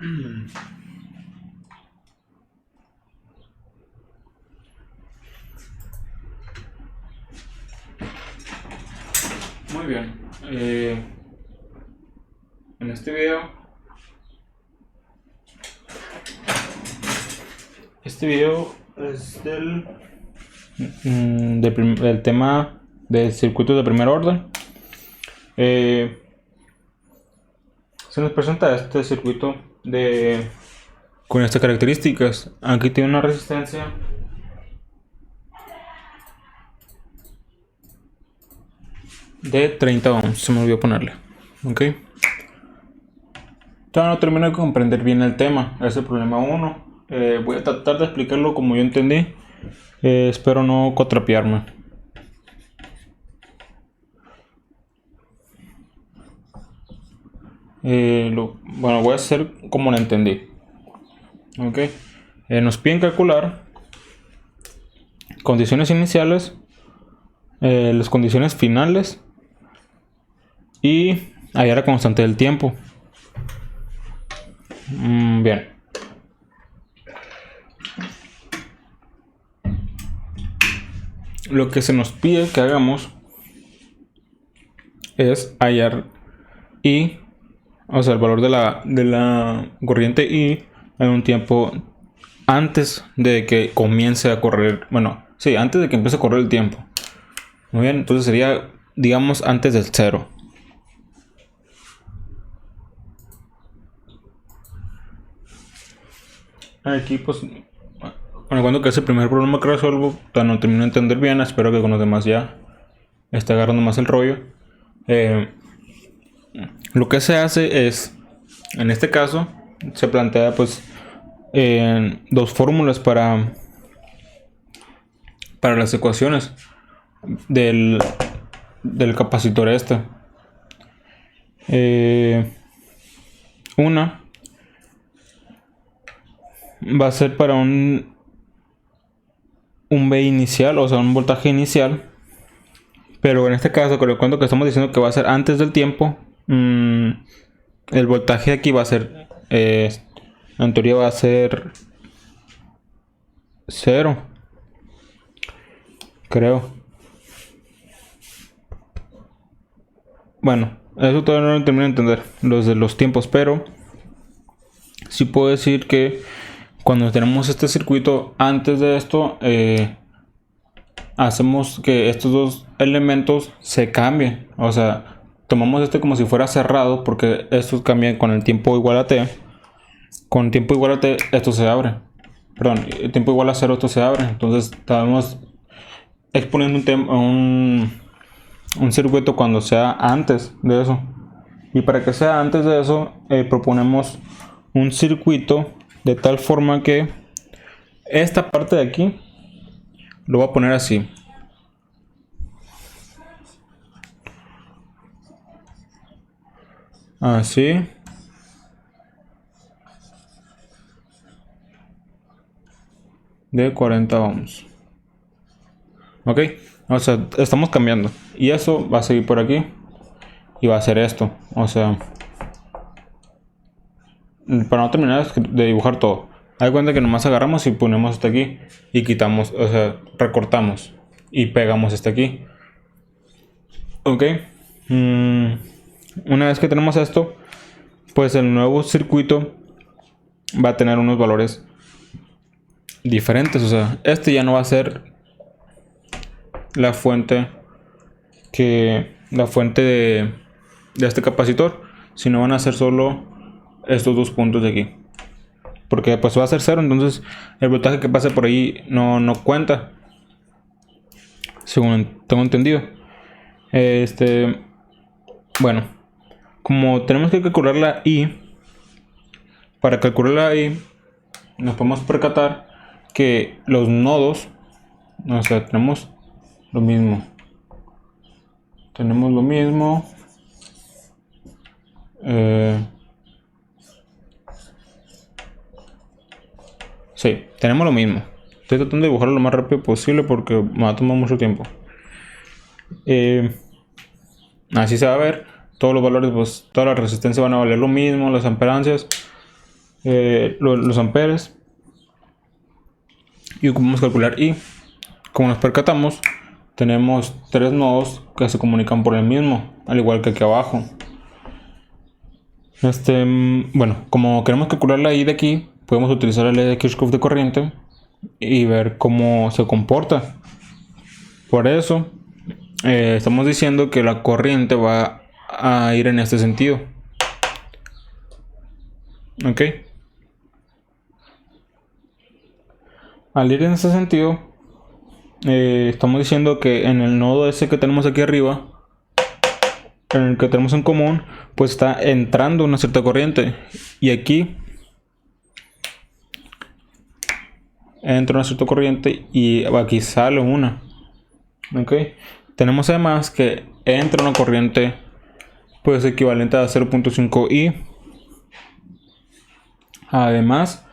Muy bien. En este video es del tema de circuitos de primer orden. Se nos presenta este circuito con estas características. Aquí tiene una resistencia de 30 ohms. Se me olvidó ponerle. Ok. Todavía no termino de comprender bien el tema. Es el problema 1. Voy a tratar de explicarlo como yo entendí. Espero no cotrapearme. Bueno, voy a hacer como lo entendí. Ok. Nos piden calcular condiciones iniciales, las condiciones finales y hallar la constante del tiempo. Bien. Lo que se nos pide que hagamos es hallar I, o sea, el valor de la corriente I en un tiempo antes de que comience a correr. Bueno, sí, antes de que empiece a correr el tiempo. Muy bien, entonces sería, digamos, antes del 0. Aquí pues, bueno, cuando que es el primer problema que resuelvo, no termino de entender bien. Espero que con los demás ya esté agarrando más el rollo. Lo que se hace es, en este caso, se plantea pues dos fórmulas para las ecuaciones del capacitor este. Una va a ser para un V inicial, o sea, un voltaje inicial. Pero en este caso, con el cuento que estamos diciendo que va a ser antes del tiempo, el voltaje aquí va a ser, en teoría va a ser 0, creo. Bueno, eso todavía no lo termino de entender, los de los tiempos, pero sí puedo decir que cuando tenemos este circuito, antes de esto, hacemos que estos dos elementos se cambien. O sea, tomamos este como si fuera cerrado, porque estos cambian con el tiempo igual a t. Con tiempo igual a t, esto se abre. Perdón, el tiempo igual a 0, esto se abre. Entonces, estamos exponiendo un circuito cuando sea antes de eso. Y para que sea antes de eso, proponemos un circuito de tal forma que esta parte de aquí lo voy a poner así. Así. De 40 ohms. Ok. O sea, estamos cambiando. Y eso va a seguir por aquí. Y va a ser esto. O sea, para no terminar de dibujar todo, hay cuenta que nomás agarramos y ponemos este aquí. Y quitamos, o sea, recortamos. Y pegamos este aquí. Ok. Una vez que tenemos esto, pues el nuevo circuito va a tener unos valores diferentes. O sea, este ya no va a ser la fuente de este capacitor, sino van a ser solo estos dos puntos de aquí, porque pues va a ser 0. Entonces el voltaje que pase por ahí no cuenta, según tengo entendido. Bueno, como tenemos que calcular la I, para calcular la I nos podemos percatar que los nodos, o sea, tenemos lo mismo. Sí, tenemos lo mismo. Estoy tratando de dibujarlo lo más rápido posible porque me va a tomar mucho tiempo. Así se va a ver. Todos los valores, pues todas las resistencias van a valer lo mismo, las amperancias. los amperes y ocupamos calcular I. Como nos percatamos, tenemos 3 nodos que se comunican por el mismo, al igual que aquí abajo. Bueno, como queremos calcular la I de aquí, podemos utilizar la ley de Kirchhoff de corriente y ver cómo se comporta. Por eso estamos diciendo que la corriente va a ir en este sentido. Ok. Al ir en ese sentido, estamos diciendo que en el nodo ese que tenemos aquí arriba, en el que tenemos en común, pues está entrando una cierta corriente. Y aquí entra una cierta corriente y aquí sale una. Ok. Tenemos además que entra una corriente pues equivalente a 0.5 I. Además,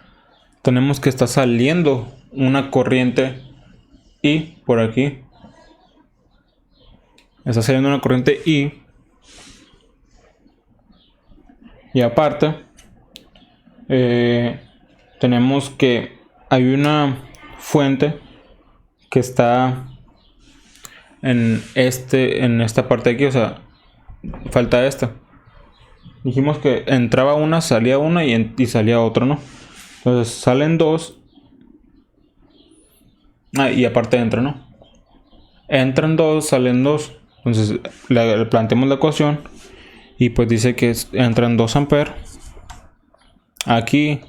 tenemos que está saliendo una corriente I por aquí. Está saliendo una corriente I. Y aparte, tenemos que hay una fuente que está en esta parte de aquí, o sea, falta esta. Dijimos que entraba una, salía una y salía otra, ¿no? Entonces salen dos. Y aparte entra, ¿no? Entran dos, salen dos. Entonces le planteamos la ecuación y pues dice que entran 2 amperes. Aquí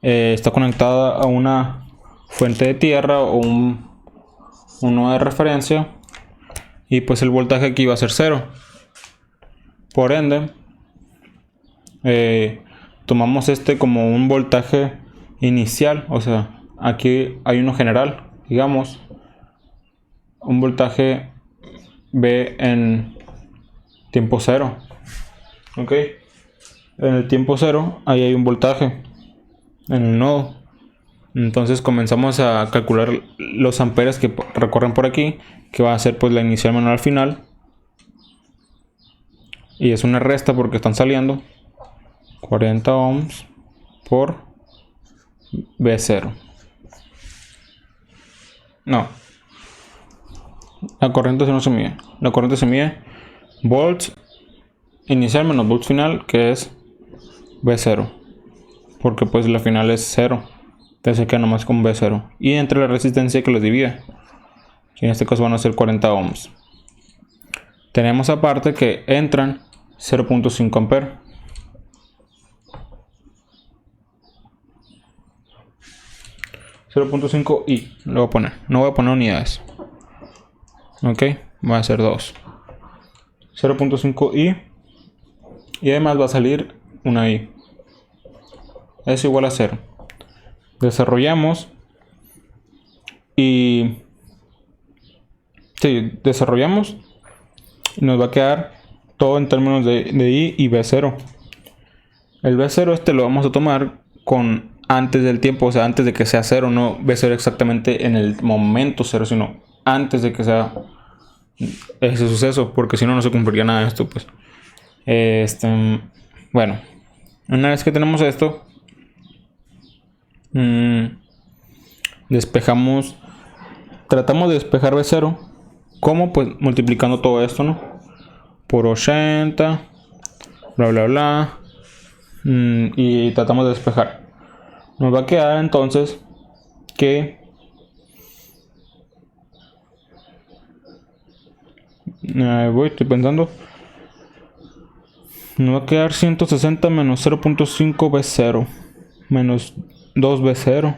está conectada a una fuente de tierra o un nodo de referencia y pues el voltaje aquí va a ser 0. Por ende, tomamos este como un voltaje inicial, o sea, aquí hay uno general, digamos, un voltaje B en tiempo 0. Ok, en el tiempo 0 ahí hay un voltaje en el nodo. Entonces comenzamos a calcular los amperes que recorren por aquí, que va a ser pues la inicial menor al final, y es una resta porque están saliendo 40 ohms por B0. No, la corriente no se mide, la corriente se mide volts inicial menos volts final, que es B0, porque pues la final es 0, entonces queda nomás con B0 y entre la resistencia que los divide, que en este caso van a ser 40 ohms. Tenemos aparte que entran 0.5 amperes. 0.5 I lo voy a poner, no voy a poner unidades. Ok, va a ser 2. 0.5 I y además va a salir una I. Es igual a 0. Desarrollamos y desarrollamos y nos va a quedar todo en términos de I y B0. El B0 lo vamos a tomar con antes del tiempo, o sea, antes de que sea 0, no B0 exactamente en el momento 0, sino antes de que sea ese suceso, porque si no, no se cumpliría nada de esto, pues. Bueno, una vez que tenemos esto, despejamos, tratamos de despejar B0, ¿cómo? Pues multiplicando todo esto, ¿no? Por 80, bla, bla, bla, y tratamos de despejar. Nos va a quedar entonces que estoy pensando. Nos va a quedar 160 menos 0.5 B0 menos 2 B0.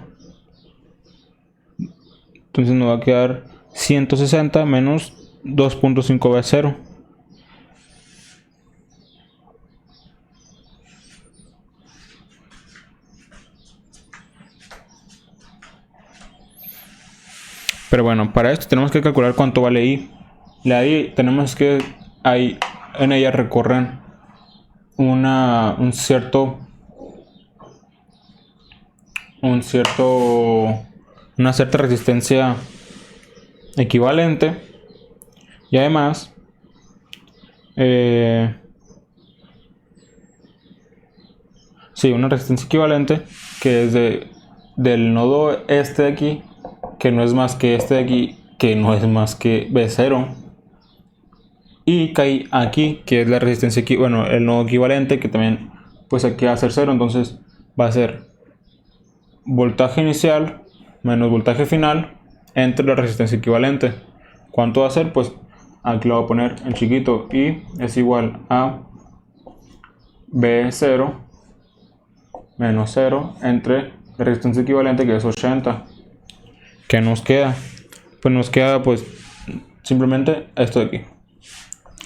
Entonces nos va a quedar 160 menos 2.5 B0. Pero bueno, para esto tenemos que calcular cuánto vale I. La I tenemos que en ella recorren una cierta resistencia equivalente y además Sí, una resistencia equivalente que es del nodo este de aquí, que no es más que este de aquí, que no es más que B0. Y cae aquí, que es la resistencia aquí, bueno, el nodo equivalente, que también pues aquí va a ser 0. Entonces va a ser voltaje inicial menos voltaje final entre la resistencia equivalente. ¿Cuánto va a ser? Pues aquí lo voy a poner en chiquito, y es igual a B0 menos 0 entre la resistencia equivalente, que es 80. ¿Qué nos queda? Pues nos queda pues simplemente esto de aquí.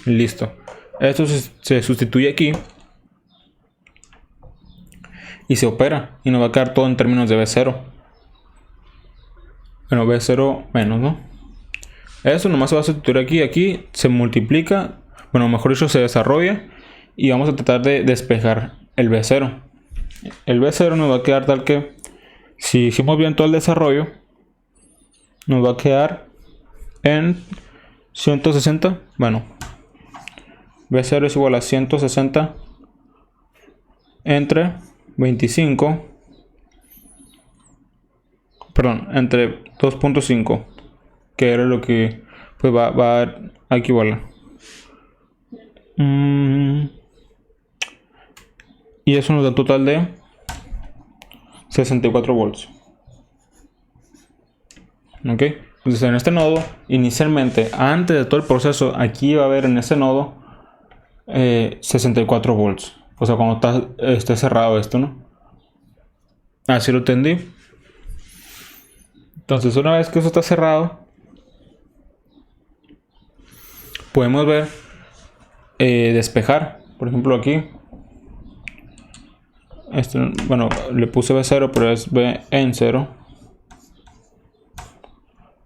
Listo. Esto se sustituye aquí y se opera, y nos va a quedar todo en términos de B0. Bueno, B0 menos, ¿no? Eso nomás se va a sustituir aquí. Aquí se multiplica, bueno, mejor dicho, se desarrolla, y vamos a tratar de despejar el B0. El B0 nos va a quedar tal que, si hicimos bien todo el desarrollo, nos va a quedar en 160. Bueno, B0 es igual a 160 entre 25, perdón, entre 2.5, que era lo que pues va a equivaler. Y eso nos da un total de 64 volts. Ok, entonces en este nodo, inicialmente, antes de todo el proceso, aquí va a haber en ese nodo 64 volts. O sea, cuando esté cerrado esto, ¿no? Así lo entendí. Entonces, una vez que eso está cerrado, podemos ver despejar. Por ejemplo, aquí, bueno, le puse B0, pero es B en 0.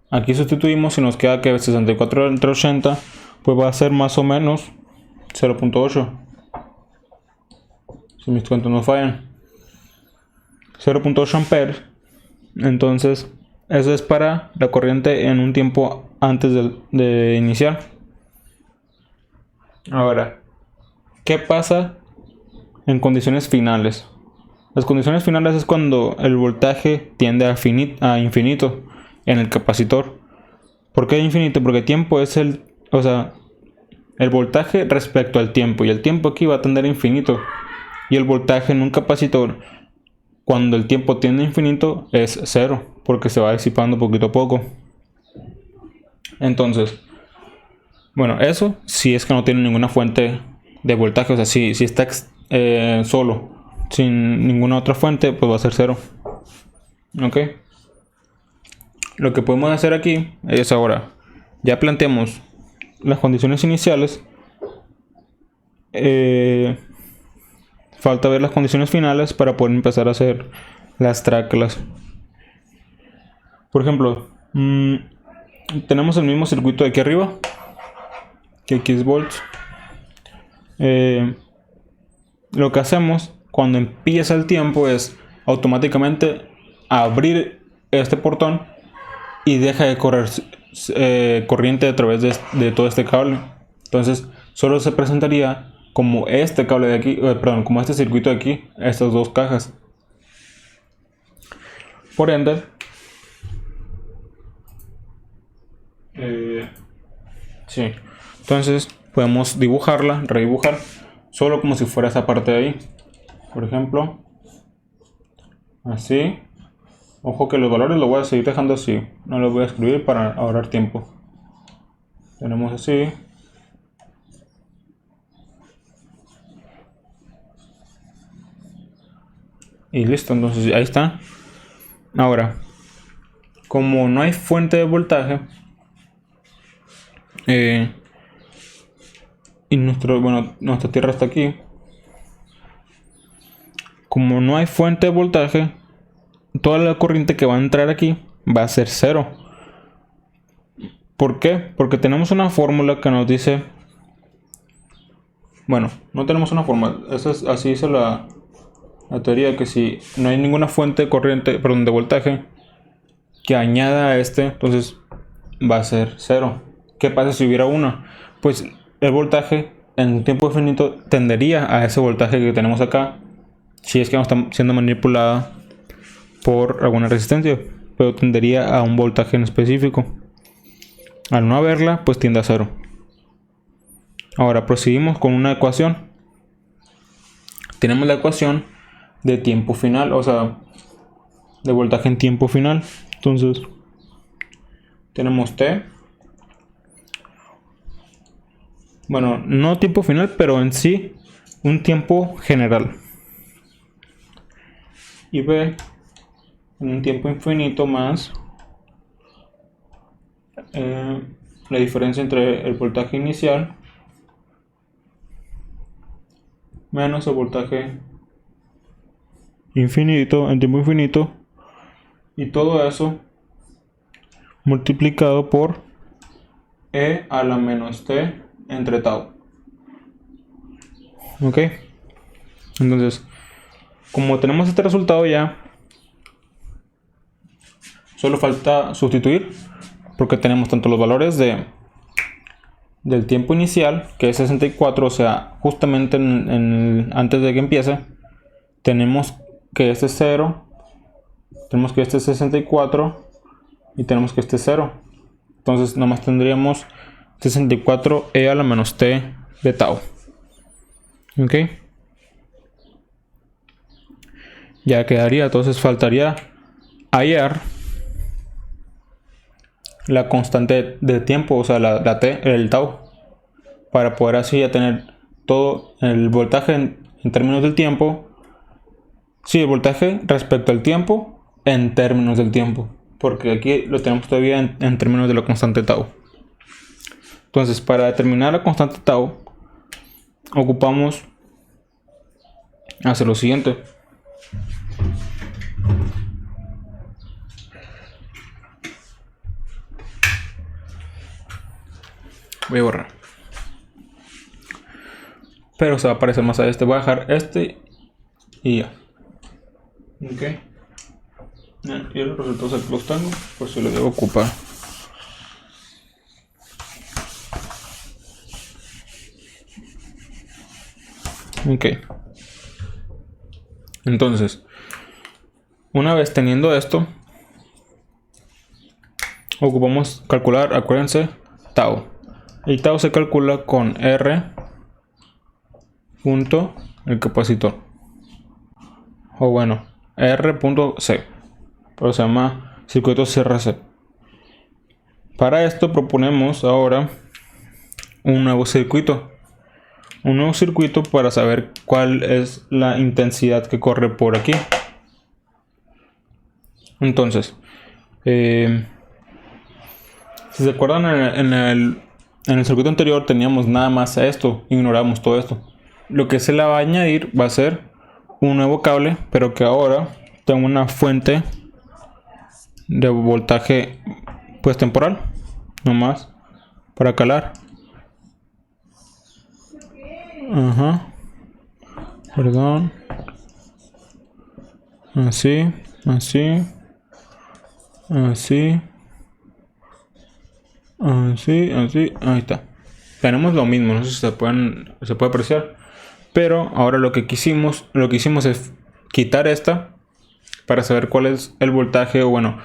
Aquí sustituimos y nos queda que 64 entre 80 pues va a ser más o menos 0.8. Si mis cuentas no fallan, 0.8 amperes. Entonces eso es para la corriente en un tiempo antes de iniciar. Ahora, ¿qué pasa en condiciones finales? Las condiciones finales es cuando el voltaje tiende a infinito en el capacitor. ¿Por qué infinito? Porque tiempo es el voltaje respecto al tiempo, y el tiempo aquí va a tender a infinito. Y el voltaje en un capacitor, cuando el tiempo tiende a infinito, es 0, porque se va disipando poquito a poco. Entonces, bueno, eso si es que no tiene ninguna fuente de voltaje. O sea, si está solo, sin ninguna otra fuente, pues va a ser 0. Ok. Lo que podemos hacer aquí es, ahora ya planteamos las condiciones iniciales, falta ver las condiciones finales para poder empezar a hacer las tráquelas. Por ejemplo, tenemos el mismo circuito de aquí arriba, que X volts. Lo que hacemos cuando empieza el tiempo es automáticamente abrir este portón y deja de correr corriente a través de todo este cable. Entonces solo se presentaría como este cable de aquí, perdón, como este circuito de aquí, estas dos cajas. Por ende, sí, entonces podemos dibujarla, redibujar, solo como si fuera esa parte de ahí. Por ejemplo, así. Ojo que los valores los voy a seguir dejando así, no los voy a escribir para ahorrar tiempo. Tenemos así. Y listo, entonces ahí está. Ahora, como no hay fuente de voltaje, y nuestra tierra está aquí. Como no hay fuente de voltaje, toda la corriente que va a entrar aquí va a ser 0. ¿Por qué? Porque tenemos una fórmula que nos dice... Bueno, no tenemos una fórmula. Así dice la teoría, que si no hay ninguna fuente de corriente, perdón, de voltaje que añada a este, entonces va a ser 0. ¿Qué pasa si hubiera una? Pues el voltaje en un tiempo infinito tendería a ese voltaje que tenemos acá, si es que no está siendo manipulada por alguna resistencia, pero tendería a un voltaje en específico. Al no haberla, pues tiende a 0. Ahora proseguimos con una ecuación. Tenemos la ecuación de tiempo final, o sea, de voltaje en tiempo final. Entonces, tenemos T. Bueno, no tiempo final, pero en sí, un tiempo general. Y B, en un tiempo infinito más la diferencia entre el voltaje inicial menos el voltaje infinito en tiempo infinito, y todo eso multiplicado por E a la menos T entre tau. Ok, entonces como tenemos este resultado ya, solo falta sustituir, porque tenemos tanto los valores del tiempo inicial, que es 64, o sea, justamente antes de que empiece, tenemos que este es 0, tenemos que este es 64 y tenemos que este es 0. Entonces nomás tendríamos 64e a la menos t de tau. Ok, ya quedaría, entonces faltaría hallar la constante de tiempo, o sea, la t, el tau, para poder así ya tener todo el voltaje en términos del tiempo. Sí, el voltaje respecto al tiempo en términos del tiempo, porque aquí lo tenemos todavía en términos de la constante tau. Entonces, para determinar la constante tau, ocupamos hacer lo siguiente. Voy a borrar, pero se va a aparecer más a este. Voy a dejar este y ya. Ok, y los resultados aquí los tengo, por si lo debo ocupar. Ok, entonces una vez teniendo esto, ocupamos calcular, acuérdense, tau. El tau se calcula con R punto el capacitor, o bueno, R.C, pero se llama circuito CRC. Para esto proponemos ahora un nuevo circuito. Para saber cuál es la intensidad que corre por aquí. Entonces, si se acuerdan, en el circuito anterior teníamos nada más esto, ignoramos todo esto. Lo que se le va a añadir va a ser un nuevo cable, pero que ahora tengo una fuente de voltaje pues temporal, nomás para calar. Ajá, perdón, así, así, así, así, así, ahí está. Tenemos lo mismo, no sé si se puede apreciar, pero ahora lo que hicimos es quitar esta para saber cuál es el voltaje, o bueno,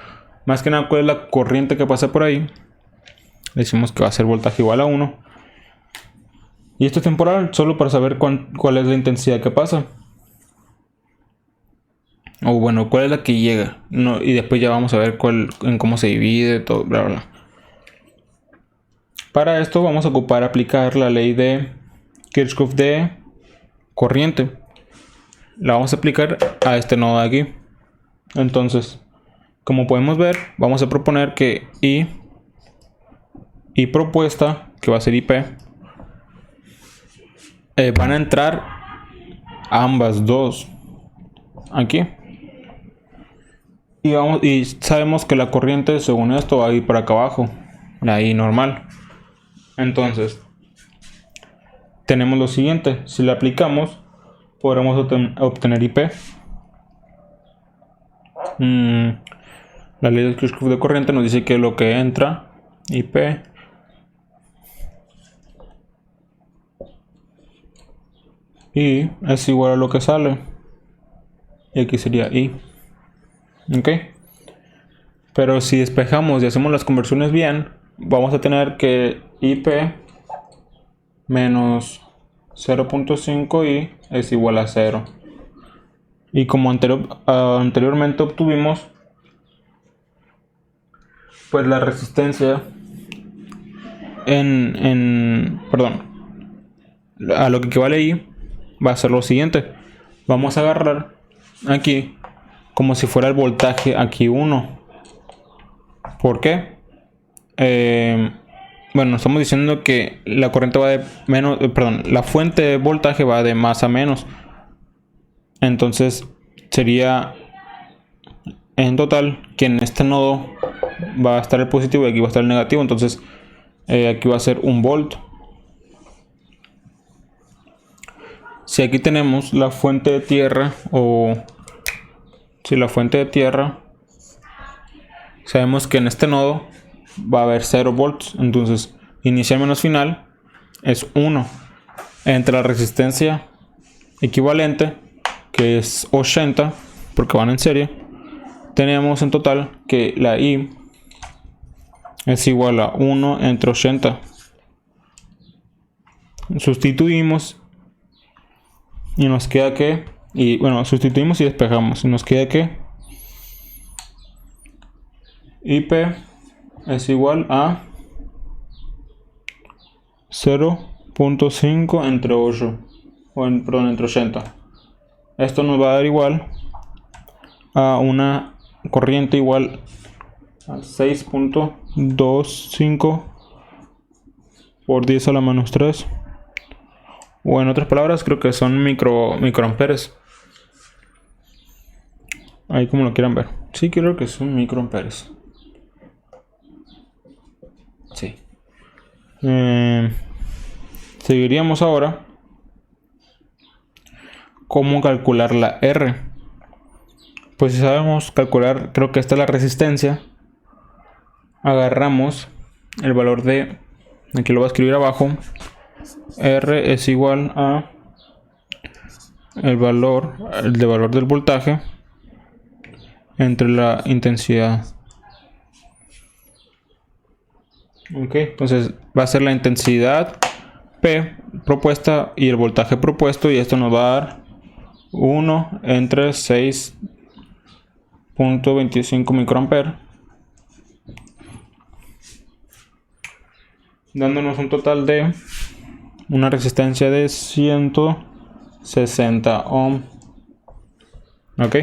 más que nada cuál es la corriente que pasa por ahí. Decimos que va a ser voltaje igual a 1. Y esto es temporal, solo para saber cuál es la intensidad que pasa. O bueno, cuál es la que llega. No, y después ya vamos a ver en cómo se divide, todo, bla, bla. Para esto vamos a aplicar la ley de Kirchhoff de corriente. La vamos a aplicar a este nodo de aquí. Entonces, como podemos ver, vamos a proponer que I propuesta, que va a ser IP, van a entrar ambas dos aquí. Y sabemos que la corriente, según esto, va a ir para acá abajo, la I normal. Entonces, tenemos lo siguiente: si la aplicamos, podremos obtener IP. La ley de Kirchhoff de corriente nos dice que lo que entra, IP, y es igual a lo que sale. y aquí sería I. Ok. Pero si despejamos y hacemos las conversiones bien, vamos a tener que IP menos 0.5i es igual a 0. Y como anteriormente obtuvimos, pues la resistencia perdón, a lo que equivale I va a ser lo siguiente. Vamos a agarrar aquí como si fuera el voltaje aquí 1. ¿Por qué? Bueno, estamos diciendo que la corriente va de menos, la fuente de voltaje va de más a menos. Entonces sería en total que en este nodo va a estar el positivo y aquí va a estar el negativo. Entonces aquí va a ser 1 volt. Si aquí tenemos la fuente de tierra la fuente de tierra, sabemos que en este nodo va a haber 0 volts. Entonces inicial menos final es 1 entre la resistencia equivalente, que es 80 porque van en serie. Tenemos en total que la I es igual a 1 entre 80. Sustituimos y nos queda que, sustituimos y despejamos y nos queda que IP es igual a 0.5 entre 8 entre 80. Esto nos va a dar igual a una corriente igual a 6.25 por 10 a la menos 3, o en otras palabras creo que son microamperes, ahí como lo quieran ver. Sí, creo que son microamperes. Sí. Seguiríamos ahora cómo calcular la R. Pues si sabemos calcular, creo que esta es la resistencia, agarramos el valor de, aquí lo voy a escribir abajo, R es igual a el valor del voltaje entre la intensidad. Ok, entonces va a ser la intensidad P propuesta y el voltaje propuesto, y esto nos va a dar 1 entre 6.25 microamperes, dándonos un total de una resistencia de 160 ohm. Ok.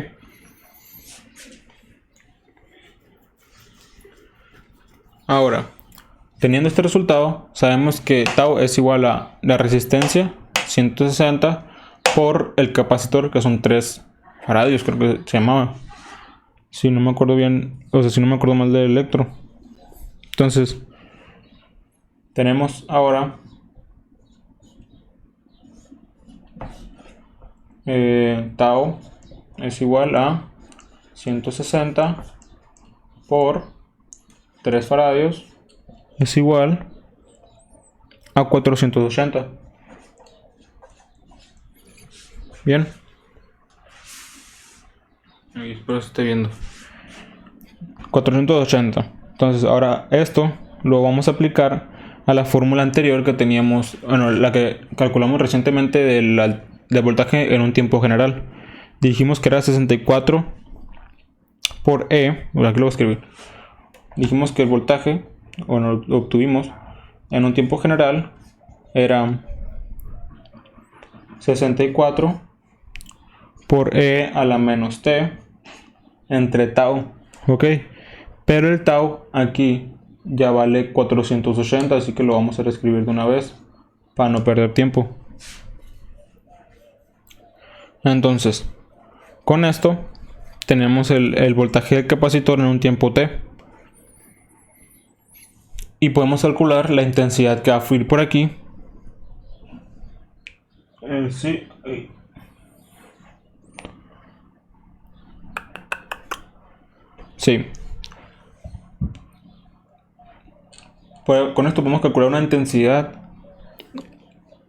Ahora, teniendo este resultado, sabemos que tau es igual a la resistencia 160 por el capacitor, que son 3 faradios, creo que se llamaba. Si no me acuerdo bien, o sea, si no me acuerdo mal del electro. Entonces, tenemos ahora tau es igual a 160 por 3 faradios es igual a 480. Bien. Espero que esté viendo. 480. Entonces ahora esto lo vamos a aplicar a la fórmula anterior que teníamos, bueno, la que calculamos recientemente del voltaje en un tiempo general. Dijimos que era 64 por E, aquí lo voy a escribir. Dijimos que el voltaje, lo obtuvimos en un tiempo general, era 64 por E a la menos T entre tau. Ok, pero el tau aquí ya vale 480, así que lo vamos a reescribir de una vez para no perder tiempo. Entonces, con esto tenemos el voltaje del capacitor en un tiempo t, y podemos calcular la intensidad que va a fluir por aquí. Sí. Pues con esto podemos calcular una intensidad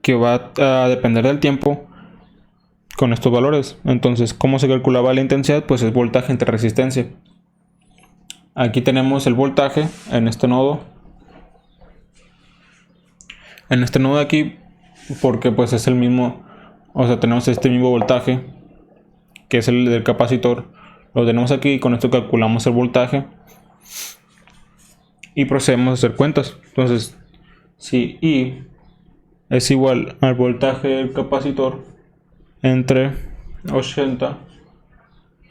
que va a depender del tiempo, con estos valores. Entonces, ¿cómo se calculaba la intensidad? Pues es voltaje entre resistencia. Aquí tenemos el voltaje en este nodo. En este nodo de aquí, porque pues es el mismo, o sea, tenemos este mismo voltaje, que es el del capacitor. Lo tenemos aquí y con esto calculamos el voltaje. Y procedemos a hacer cuentas. Entonces, si I es igual al voltaje del capacitor entre 80.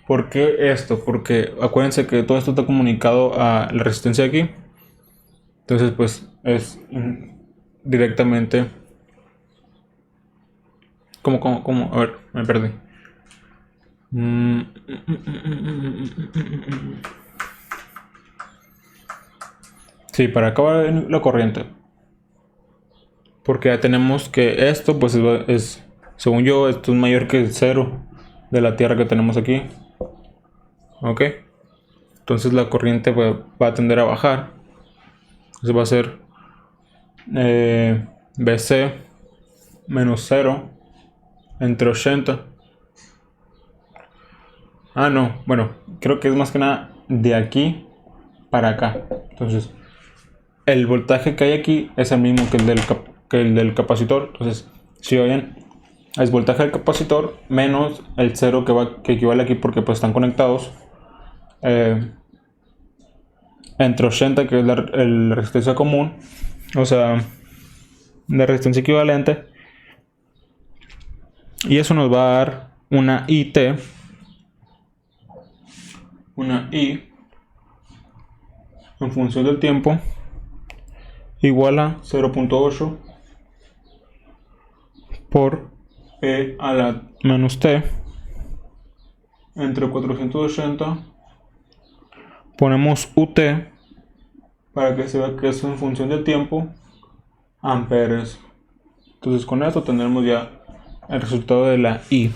¿Por qué esto? Porque acuérdense que todo esto está comunicado a la resistencia de aquí. Entonces pues es directamente... ¿Cómo? A ver, me perdí. Sí, para acabar la corriente. Porque ya tenemos que esto pues es según yo, esto es mayor que el cero de la Tierra que tenemos aquí. Ok, entonces la corriente va a tender a bajar. Entonces va a ser BC menos 0 entre 80. Ah, no, bueno, creo que es más que nada de aquí para acá. Entonces, el voltaje que hay aquí es el mismo que el del capacitor. Entonces, si oyen, es voltaje del capacitor menos el 0 que equivale aquí porque pues están conectados. Entre 80, que es la resistencia común, o sea, la resistencia equivalente, y eso nos va a dar una IT, una I en función del tiempo igual a 0.8 por E a la menos T entre 480. Ponemos UT para que se vea que es en función del tiempo, amperes. Entonces con esto tendremos ya el resultado de la I.